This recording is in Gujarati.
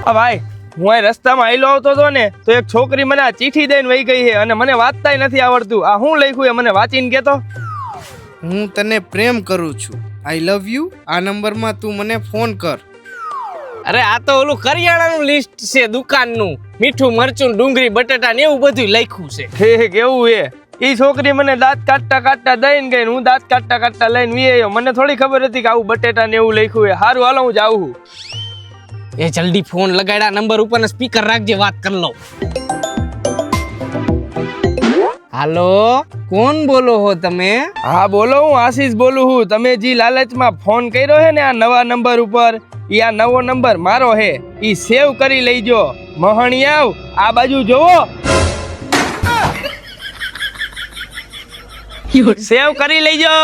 આ ભાઈ હું અહીં રસ્તામાં આયલો આવતો હતો ને તો એક છોકરી મને આ ચીઠી દઈને વહી ગઈ છે અને મને વાંચતાય નથી આવડતું. આ શું લખ્યું એ મને વાંચીને કહેતો. હું તને પ્રેમ કરું છું, આઈ લવ યુ. આ નંબરમાં તું મને ફોન કર. અરે આ તો ઓલું કરિયાણાનું લિસ્ટ છે, દુકાનનું. મીઠું મરચું ડુંગળી બટાટા ને એવું બધું લખ્યું છે. ઠીક એવું એ. ઈ છોકરી મને દાંત કાઢતા દઈને ગઈ. હું દાંત કાઢતા લઈને વી આવ્યો. મને થોડી ખબર હતી કે આવું બટેટા ને એવું લખ્યું છે. સારું હાલો હું જાઉં છું. એ જલ્દી ફોન લગાડ્યા નંબર ઉપર ને સ્પીકર રાખજે, વાત કરી લો. હાલો, કોણ બોલો હો તમે? હા બોલો, હું આશીષ બોલું છું. તમે જે લાલચમાં ફોન કર્યો છે ને આ નવા નંબર ઉપર, ઈ આ નવો નંબર મારો છે. ઈ સેવ કરી લઈજો. મહણિયાવ આ બાજુ જોવો. સેવ કરી લઈજો.